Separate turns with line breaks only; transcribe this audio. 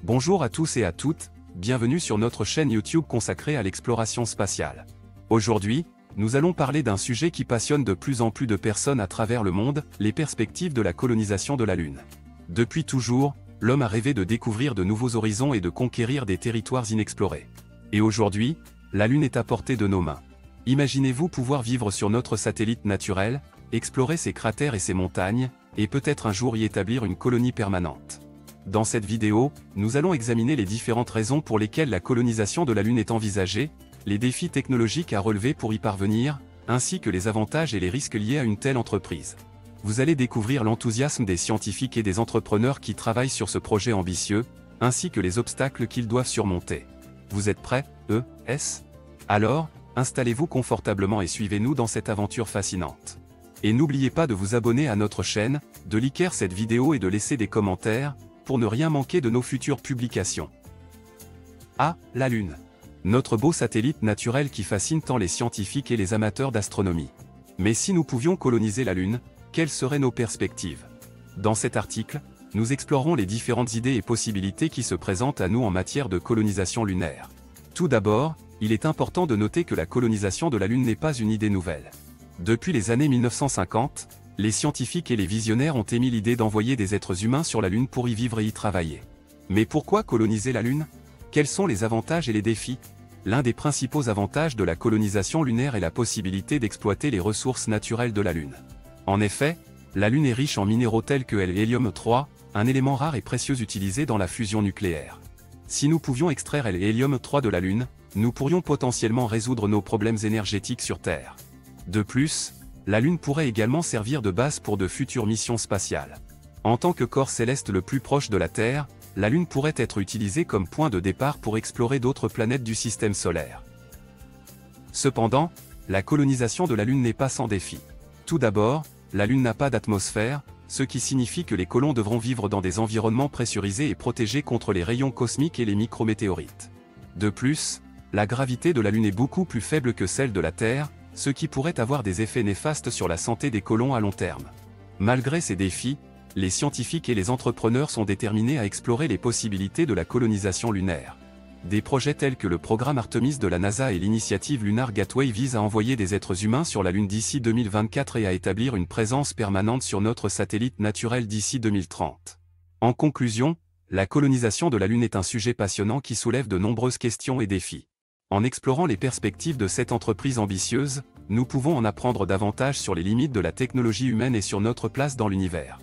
Bonjour à tous et à toutes, bienvenue sur notre chaîne YouTube consacrée à l'exploration spatiale. Aujourd'hui, nous allons parler d'un sujet qui passionne de plus en plus de personnes à travers le monde, les perspectives de la colonisation de la Lune. Depuis toujours, l'homme a rêvé de découvrir de nouveaux horizons et de conquérir des territoires inexplorés. Et aujourd'hui, la Lune est à portée de nos mains. Imaginez-vous pouvoir vivre sur notre satellite naturel, explorer ses cratères et ses montagnes, et peut-être un jour y établir une colonie permanente. Dans cette vidéo, nous allons examiner les différentes raisons pour lesquelles la colonisation de la Lune est envisagée, les défis technologiques à relever pour y parvenir, ainsi que les avantages et les risques liés à une telle entreprise. Vous allez découvrir l'enthousiasme des scientifiques et des entrepreneurs qui travaillent sur ce projet ambitieux, ainsi que les obstacles qu'ils doivent surmonter. Vous êtes prêts, Alors, installez-vous confortablement et suivez-nous dans cette aventure fascinante. Et n'oubliez pas de vous abonner à notre chaîne, de liker cette vidéo et de laisser des commentaires, pour ne rien manquer de nos futures publications. La Lune. Notre beau satellite naturel qui fascine tant les scientifiques et les amateurs d'astronomie. Mais si nous pouvions coloniser la Lune, quelles seraient nos perspectives? Dans cet article, nous explorerons les différentes idées et possibilités qui se présentent à nous en matière de colonisation lunaire. Tout d'abord, il est important de noter que la colonisation de la Lune n'est pas une idée nouvelle. Depuis les années 1950, les scientifiques et les visionnaires ont émis l'idée d'envoyer des êtres humains sur la Lune pour y vivre et y travailler. Mais pourquoi coloniser la Lune? Quels sont les avantages et les défis? L'un des principaux avantages de la colonisation lunaire est la possibilité d'exploiter les ressources naturelles de la Lune. En effet, la Lune est riche en minéraux tels que l'hélium-3, un élément rare et précieux utilisé dans la fusion nucléaire. Si nous pouvions extraire l'hélium-3 de la Lune, nous pourrions potentiellement résoudre nos problèmes énergétiques sur Terre. De plus, la Lune pourrait également servir de base pour de futures missions spatiales. En tant que corps céleste le plus proche de la Terre, la Lune pourrait être utilisée comme point de départ pour explorer d'autres planètes du système solaire. Cependant, la colonisation de la Lune n'est pas sans défi. Tout d'abord, la Lune n'a pas d'atmosphère, ce qui signifie que les colons devront vivre dans des environnements pressurisés et protégés contre les rayons cosmiques et les micrométéorites. De plus, la gravité de la Lune est beaucoup plus faible que celle de la Terre, ce qui pourrait avoir des effets néfastes sur la santé des colons à long terme. Malgré ces défis, les scientifiques et les entrepreneurs sont déterminés à explorer les possibilités de la colonisation lunaire. Des projets tels que le programme Artemis de la NASA et l'initiative Lunar Gateway visent à envoyer des êtres humains sur la Lune d'ici 2024 et à établir une présence permanente sur notre satellite naturel d'ici 2030. En conclusion, la colonisation de la Lune est un sujet passionnant qui soulève de nombreuses questions et défis. En explorant les perspectives de cette entreprise ambitieuse, nous pouvons en apprendre davantage sur les limites de la technologie humaine et sur notre place dans l'univers.